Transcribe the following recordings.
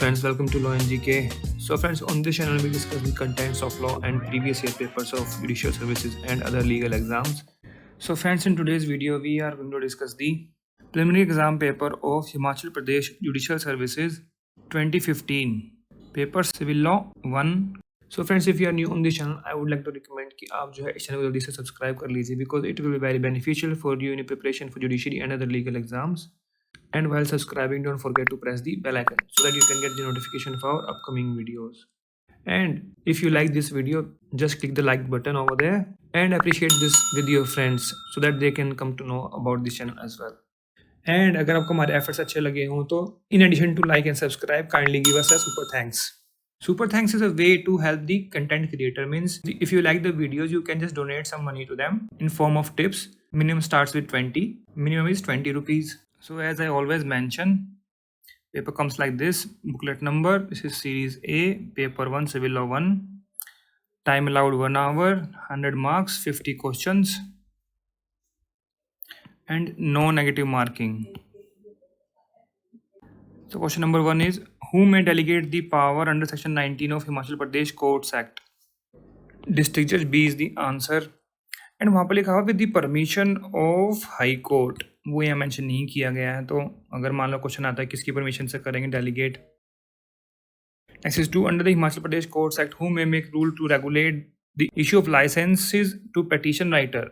friends, welcome to Law and GK. So friends, on this channel we discuss the contents of law and previous year papers of judicial services and other legal exams. So friends, in today's video we are going to discuss the preliminary exam paper of Himachal Pradesh Judicial Services 2015, paper Civil Law 1. So friends, if you are new on this channel, I would like to recommend कि आप जो है इस channel को जल्दी से subscribe कर लीजिए because it will be very beneficial for you in your preparation for judiciary and other legal exams. And while subscribing, don't forget to press the bell icon so that you can get the notification for our upcoming videos. And if you like this video, just click the like button over there and appreciate this with your friends so that they can come to know about this channel as well. And अगर आपको हमारे efforts अच्छे लगे हों तो in addition to like and subscribe, kindly give us a super thanks. Super thanks is a way to help the content creator. Means if you like the videos, you can just donate some money to them in form of tips. Minimum starts with 20. Minimum is 20 rupees. So as I always mention, paper comes like this. Booklet number, this is series A, paper 1, civil law 1. Time allowed 1 hour, 100 marks, 50 questions. And no negative marking. So question number 1 is, who may delegate the power under section 19 of Himachal Pradesh Courts Act? District Judge B is the answer. And वहाँ पर लिखा हुआ with the permission of high court, वो यहाँ mention नहीं किया गया है. तो अगर मान लो क्वेश्चन आता है किसकी परमिशन से करेंगे delegate. Next is 2 under the Himachal Pradesh courts act who may make rule to regulate the issue of licenses to petition writer.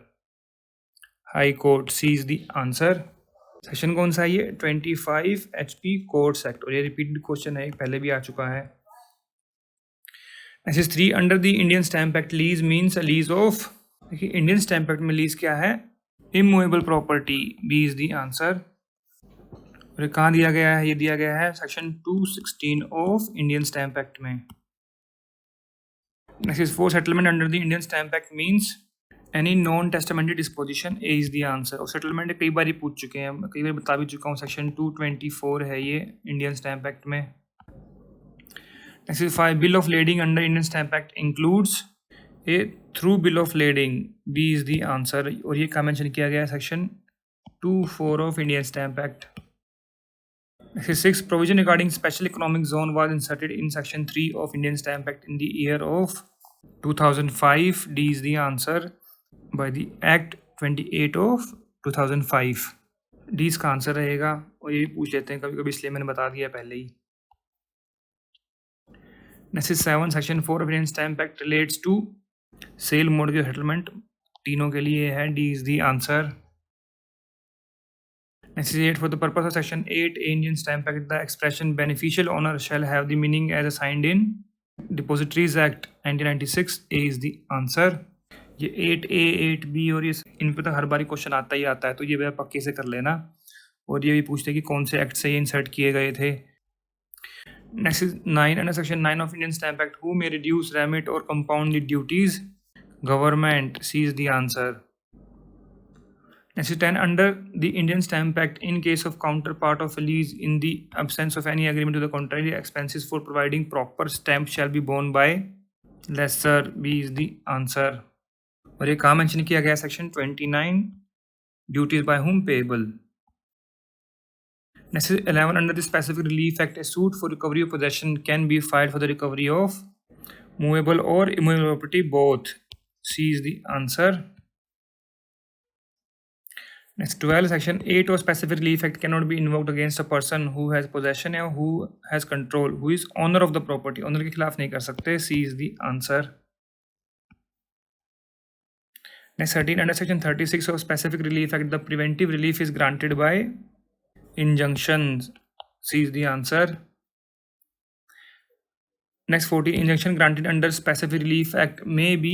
High court, C is the answer. Section कौन सा है ये? 25 HP कोर्ट्स एक्ट. और ये repeated question है, पहले भी आ चुका है. Next is 3 under the Indian stamp act lease means lease of. देखिए इंडियन स्टैम्प एक्ट में लीज क्या है? Immovable property. B is the answer. और कहाँ दिया गया है? ये दिया गया है section 216 of Indian stamp act में. Next is four settlement under the Indian stamp act means any non testamentary disposition. A is the answer. और सेटलमेंट कई बार ही पूछ चुके हैं, कई बार बता भी चुका हूँ. सेक्शन 224 है ये इंडियन स्टैम्प एक्ट में. Next is 5 bill of lading under Indian stamp act includes a through bill of lading. B is the answer. और ये कहाँ मेंशन किया गया है? Section 24 of Indian stamp act. 6 provision regarding special economic zone was inserted in section 3 of Indian stamp act in the year of 2005. D is the answer. By the act 28 of 2005. D इसका answer रहेगा. और ये भी पूछ लेते हैं कभी कभी, इसलिए मैंने बता दिया पहले ही. Next is 7 section 4 of Indian stamp act relates to sale mortgage settlement. तीनों के लिए है. D is the answer. Next is 8 for the purpose of section 8 Indian stamp act the expression beneficial owner shall have the meaning as assigned in depositories act 1996. A is the answer. ये 8A 8B और ये इन पर तो हर बारी question आता ही आता है, तो ये पक्के से कर लेना. और ये भी पूछते हैं कि कौन से एक्ट से ये इंसर्ट किए गए थे. Next is 9 under section 9 of Indian stamp act who may reduce remit or compound the duties. Government. C is the answer. Next is 10 under the Indian stamp act in case of counterpart of lease in the absence of any agreement to the contrary expenses for providing proper stamp shall be borne by lessor. B is the answer. और ये कहाँ mention किया गया? Section 29 duties by whom payable. Next is 11 under the specific relief act, a suit for recovery of possession can be filed for the recovery of movable or immovable property both. C is the answer. Next 12 section 8 of specific relief act cannot be invoked against a person who has possession or who has control, who is owner of the property. Owner के खिलाफ नहीं कर सकते. C is the answer. Next 13 under section 36 of specific relief act, the preventive relief is granted by injunctions. C is the answer. Next 14 injunction granted under specific relief act may be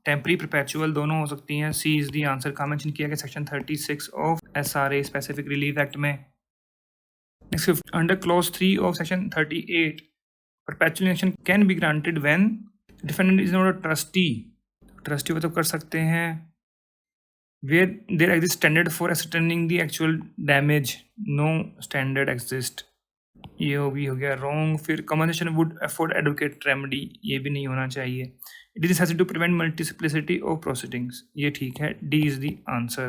temporary perpetual, दोनों हो सकती हैं. C is the answer. कहाँ mention किया गया? Section 36 of SRA specific relief act में. Next under clause 3 of section 38 perpetual injunction can be granted when defendant is not a trustee. Trustee वो तो कर सकते हैं where there exists standard for ascertaining the actual damage. No standard exist. ये भी हो गया wrong. फिर compensation would afford adequate remedy. ये भी नहीं होना चाहिए. It is necessary to prevent multiplicity of proceedings. ये ठीक है. D is the answer.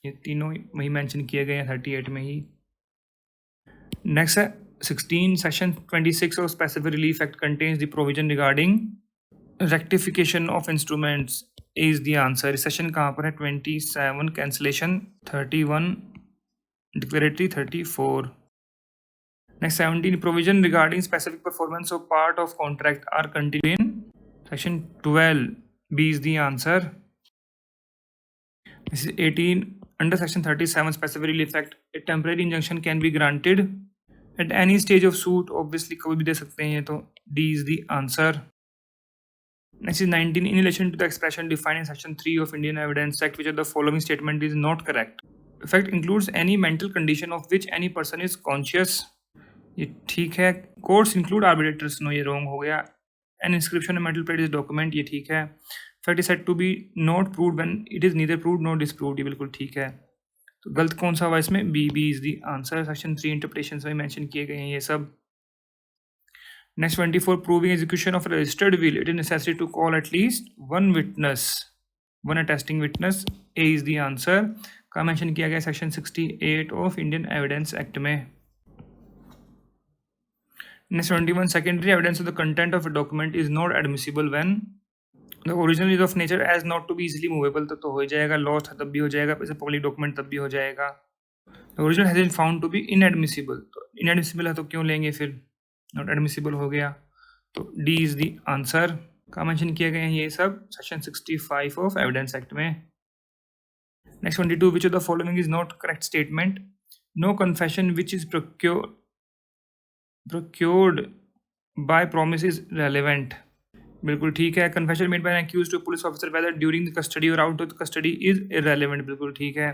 ये तीनों वही मेंशन किए गए हैं 38 में ही. नेक्स्ट है 16 section 26 of specific relief act contains the provision regarding rectification of instruments is the answer. Session कहाँ पर है? 27 cancellation 31 declaratory 34. Next 17 provision regarding specific performance of part of contract are contained in section 12. B is the answer. This is 18. Under section 37 specific relief act, a temporary injunction can be granted at any stage of suit. Obviously कभी भी दे सकते हैं ये, तो D is the answer. Next is 19. In relation to the expression defined in section 3 of Indian Evidence Act, which of the following statement is not correct? Effect includes any mental condition of which any person is conscious. ये ठीक है. Courts include arbitrators. No, ये wrong हो गया. An inscription on metal plate is document. ये ठीक है. Fact is said to be not proved when it is neither proved nor disproved. ये बिल्कुल ठीक है. तो गलत कौन सा हुआ इसमें? B is the answer. Section 3 interpretations में mention किए गए हैं ये सब. Next 24, proving execution of a registered will, it is necessary to call at least one witness, one attesting witness. A is the answer. का mention किया गया section 68 of Indian Evidence Act में. Next 21, secondary evidence of the content of a document is not admissible when the original is of nature as not to be easily movable. तो हो जाएगा. lost तब भी हो जाएगा. public document तब भी हो जाएगा. The original has been found to be inadmissible. तो inadmissible है तो क्यों लेंगे फिर? नॉट एडमिसिबल हो गया. तो डी इज द आंसर. का मेंशन किए गए हैं ये सब सेक्शन 65 ऑफ एविडेंस एक्ट में. Next 22, which of the following is not correct statement? No confession which is procured by promise is relevant. बिल्कुल ठीक है. Confession made by an accused to police officer whether during the custody or out of the custody is irrelevant. बिल्कुल ठीक है.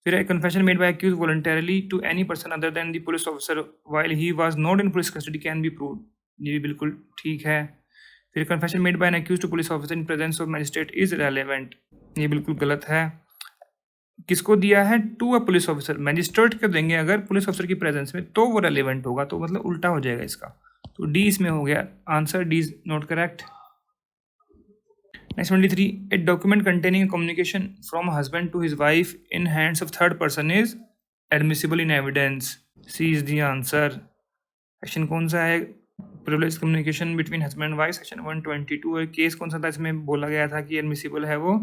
फिर है confession made bye accused voluntarily to any person other than the police officer while he was not in police custody can be proved. ये भी बिल्कुल ठीक है. फिर confession made by an accused to police officer in presence of magistrate is relevant. ये बिल्कुल गलत है. किसको दिया है? To a police officer. Magistrate को देंगे अगर पुलिस ऑफिसर की प्रेजेंस में तो वो रेलेवेंट होगा. तो मतलब उल्टा हो जाएगा इसका. तो डी इसमें हो गया answer. D is not correct. Next 23, a document containing a communication from a husband to his wife in hands of third person is admissible in evidence. C is the answer. Section कौन सा है? Privileged communication between husband and wife. Section 122 है. Case कौन सा था इसमें बोला गया था कि admissible है वो?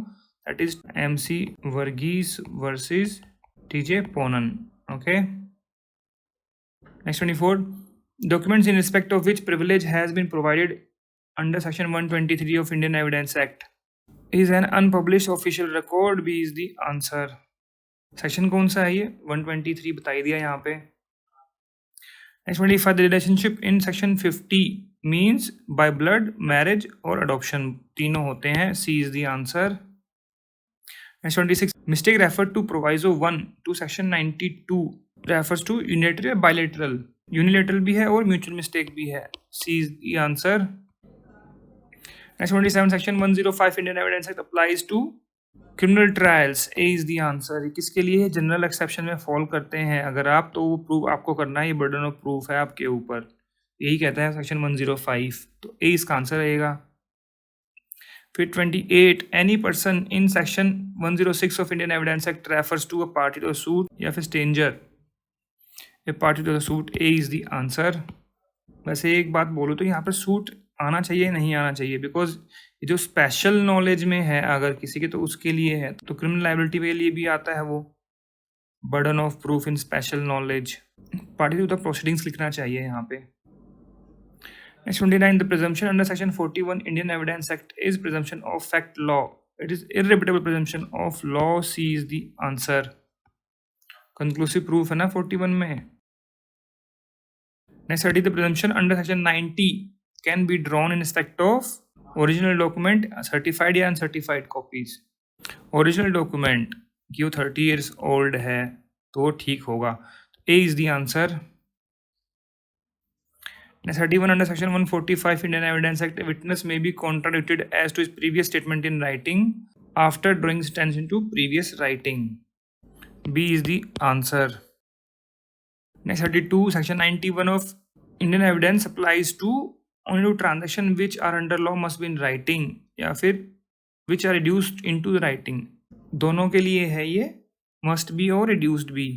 That is MC Varghese versus TJ Ponan. Okay. Next 24, documents in respect of which privilege has been provided under section 123 of Indian Evidence Act is an unpublished official record. B is the answer. Section कौन सा है ये? 123 बताई दिया यहाँ पे. Next 25, the relationship in section 50 means by blood, marriage और adoption. तीनों होते हैं. C is the answer. Next 26, mistake referred to proviso 1 to section 92 refers to unilateral या bilateral. Unilateral भी है और mutual mistake भी है. C is the answer. Next 27, section 105 Indian Evidence Act applies to criminal trials. A is the answer. किसके लिए है? General exception में फॉल करते हैं अगर आप, तो वो प्रूफ आपको करना है. ये बर्डन ऑफ प्रूफ है आपके ऊपर. यही कहता है सेक्शन 105. तो ए इसका आंसर रहेगा. फिर 28, any person in section 106 of Indian evidence act refers to a party to suit या फिर stranger a party to suit. A is the answer. वैसे एक बात बोलो तो यहाँ पर सूट आना चाहिए नहीं आना चाहिए, बिकॉज ये जो स्पेशल नॉलेज में है अगर किसी के तो उसके लिए है. तो क्रिमिनल लायबिलिटी के लिए भी आता है वो burden of proof in special knowledge. Party to the proceedings लिखना चाहिए यहाँ पे. Next 29, the presumption under section 41 Indian Evidence Act is presumption of fact law. It is irrefutable presumption of law. C is the answer. Conclusive proof है ना 41 में. Next 30, the presumption under section 90 can be drawn in respect of original document, certified या uncertified copies. Original document कि वो 30 years old है तो ठीक होगा. A is the answer. Next 31, under section 145 Indian Evidence Act, a witness may be contradicted as to his previous statement in writing after drawing his attention to previous writing. B is the answer. Next 32, section 91 of Indian Evidence applies to only to transactions which are under law must be in writing या फिर which are reduced into the writing. दोनों के लिए है ये must be और reduced be.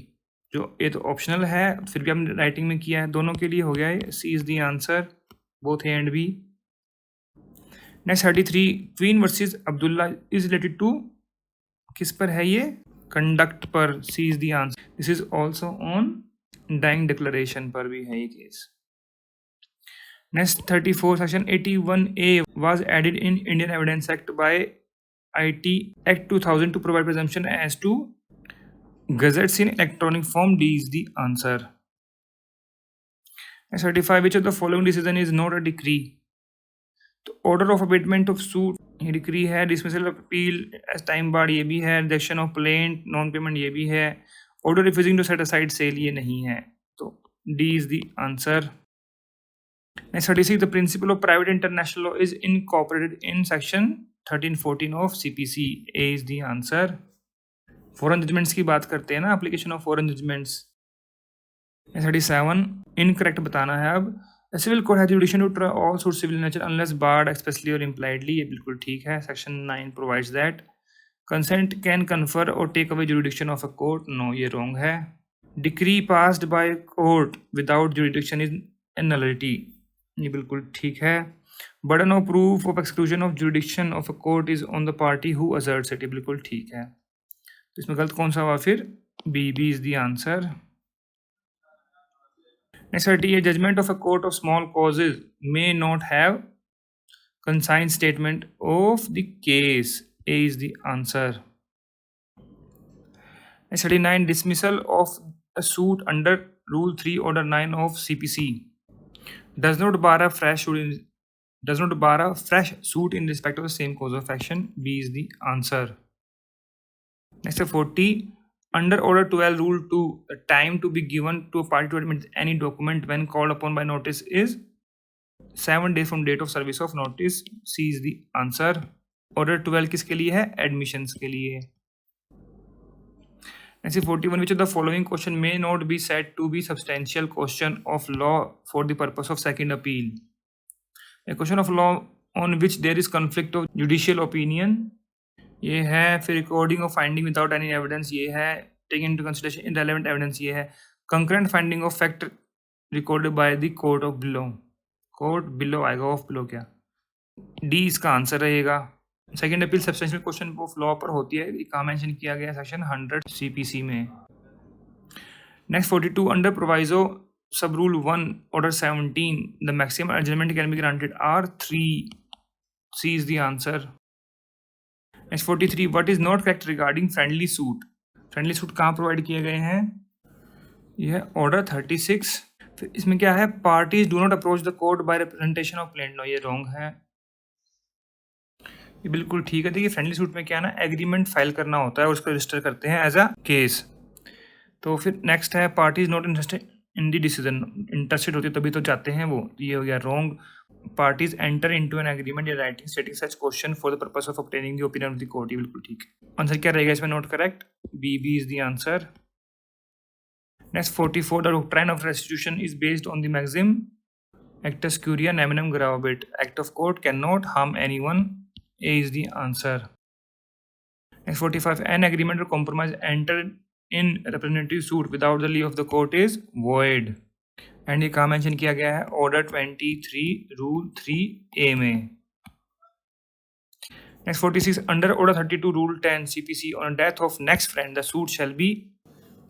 जो ये तो ऑप्शनल है, फिर भी हमने राइटिंग में किया है, दोनों के लिए हो गया है। C is the answer, both A and B. Next 33, queen versus Abdullah is related to, किस पर है ये? कंडक्ट पर। C is the answer. This is also on dying declaration पर भी है ये case. Next 34, section 81A was added in Indian Evidence Act by IT Act 2000 to provide presumption as to gazettes in electronic form. D is the answer. Next 35, which of the following decision is not a decree? तो order of abatement of suit ये decree है, dismissal of appeal as time barred ये भी है, rejection of plaint non payment ये भी है, order refusing to set aside sale ये नहीं है, तो D is the answer. Next 36, the principle of private international law is incorporated in section 1314 of CPC. A is the answer. Foreign judgments की बात करते हैं ना, application of foreign judgments. 37, incorrect बताना है अब। Civil court has jurisdiction to try all suit civil nature unless barred expressly or impliedly, ये बिल्कुल ठीक है। Section 9 provides that. Consent can confer or take away jurisdiction of a court, no ये wrong है। Decree passed by court without jurisdiction is a nullity, ये बिल्कुल ठीक है। Burden of proof of exclusion of जुडिक्शन of a court is on the party who assets it, ये बिल्कुल ठीक है। तो इसमें गलत कौन सा हुआ फिर? B, B is the answer. Next 38, judgment of a court of small causes may not have consigned statement of the case. A is the answer. Next 39, dismissal of a suit under Rule 3 Order 9 of CPC does not bar a fresh suit in respect of the same cause of action. B is the answer. Next 40, under Order 12 Rule 2, the time to be given to a party to admit any document when called upon by notice is 7 days from date of service of notice. C is the answer. Order 12 किसके लिए है? Admissions के लिए। Next 41, which of the following question may not be said to be substantial question of law for the purpose of second appeal? A question of law on which there is conflict of judicial opinion, ये है। फिर recording of finding without any evidence, ये है। Take into consideration irrelevant evidence, ये है। Concurrent finding of fact recorded by the court of below, court below आएगा, of below क्या? D इसका आंसर रहेगा। Second appeal substantial question of law पर होती है, कहाँ मेंशन किया गया? सेक्शन 100 CPC में। Next 42, under proviso sub rule 1 order 17 the maximum adjournment can be granted are 3। C is the answer. Next 43, what is not correct regarding friendly suit? Friendly suit कहाँ provide किए गए हैं? यह order 36। फिर इसमें क्या है? Parties do not approach the court by representation of plaint, no ये रॉन्ग है। ये बिल्कुल ठीक है। देखिए फ्रेंडली सूट में क्या है ना, एग्रीमेंट फाइल करना होता है और उसको रजिस्टर करते हैं एज अ केस। तो फिर नेक्स्ट है parties not interested in the decision, interested होती है तभी तो जाते हैं वो, ये हो गया wrong. Parties enter into an agreement in writing stating such question for the purpose of obtaining the opinion of the court, ये बिल्कुल ठीक है। आंसर क्या रहेगा इसमें? Not correct, B, B is the answer. Next 44, the doctrine of restitution is based on the maxim actus curia namenum gravabit, act of court cannot harm anyone. A is the answer. Next 45, an agreement or compromise entered in representative suit without the leave of the court is void. And ये कहाँ mention किया गया है? Order 23 rule 3A में। Next 46, under order 32 rule 10 CPC on death of next friend the suit shall be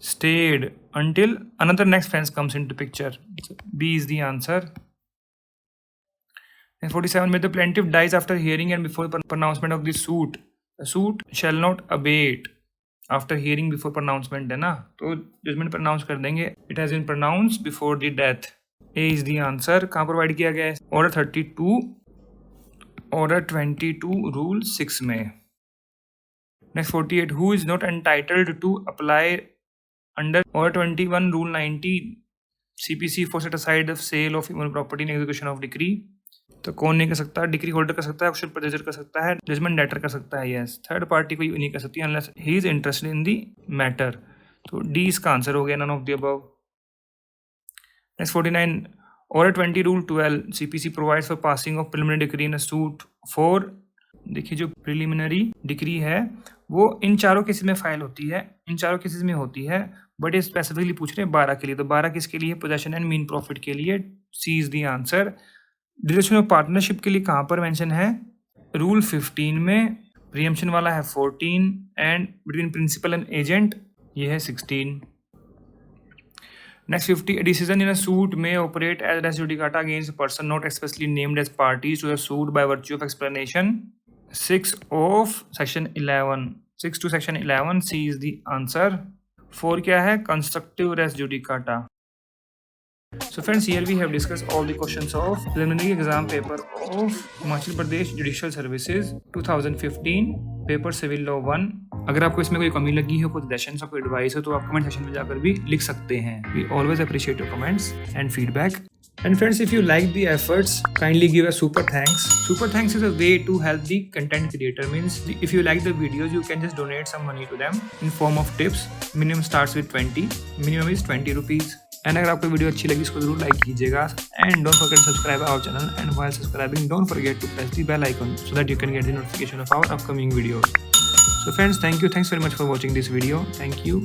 stayed until another next friend comes into picture. B is the answer. Next 47, when the plaintiff dies after hearing and before the pronouncement of the suit shall not abate after hearing before pronouncement है ना, तो judgment pronounce कर देंगे it has been pronounced before the death. A is the answer. कहाँ provide किया गया है? Order 32 order 22 rule 6 में। Next 48, who is not entitled to apply under order 21 rule 90 CPC for set aside the sale of human property in execution of decree? तो कौन नहीं कर सकता? डिक्री होल्डर कर सकता है, ऑप्शन परचेजर कर सकता है, जजमेंट डेटर कर सकता है, यस। थर्ड पार्टी कोई नहीं कर सकती unless he is interested in the matter. तो डी इसका आंसर हो गया, none of the above. Next 49, order 20 rule 12 CPC provides for passing of preliminary decree in a suit for, देखिए जो प्रिलिमिनरी डिक्री है वो इन चारों केसेस में फाइल होती है, इन चारों केसेस में होती है, बट ये स्पेसिफिकली पूछ रहे हैं 12 के लिए, तो 12 किसके लिए? पोजेशन एंड मीन प्रॉफिट के लिए। C is the answer. Duration of partnership के लिए कहाँ पर मेंशन है? रूल 15 में। प्रीएम्पशन वाला है 14 and between principal and agent ये है 16। Next 50, a decision in a suit may operate as res judicata against a person not expressly named as parties to the suit by virtue of explanation 6 of section 11. 6 to section 11, C is the answer. 4 क्या है? Constructive res judicata. So friends, here we have discussed all the questions of preliminary exam paper of Himachal Pradesh Judicial Services 2015 paper civil law 1। अगर आपको इसमें कोई कमी लगी हो, कोई सजेशंस और कोई एडवाइस हो तो आप कमेंट सेक्शन में जाकर भी लिख सकते हैं। We always appreciate your comments and feedback. And friends, if you like the efforts, kindly give a super thanks. Super thanks is a way to help the content creator. Means if you like the videos, you can just donate some money to them in form of tips. Minimum starts with 20. Minimum is 20 rupees. And अगर आपको video अच्छी लगी इसको जरूर like कीजिएगा। And don't forget to subscribe our channel. And while subscribing, don't forget to press the bell icon so that you can get the notification of our upcoming videos. So friends, thank you. Thanks very much for watching this video. Thank you.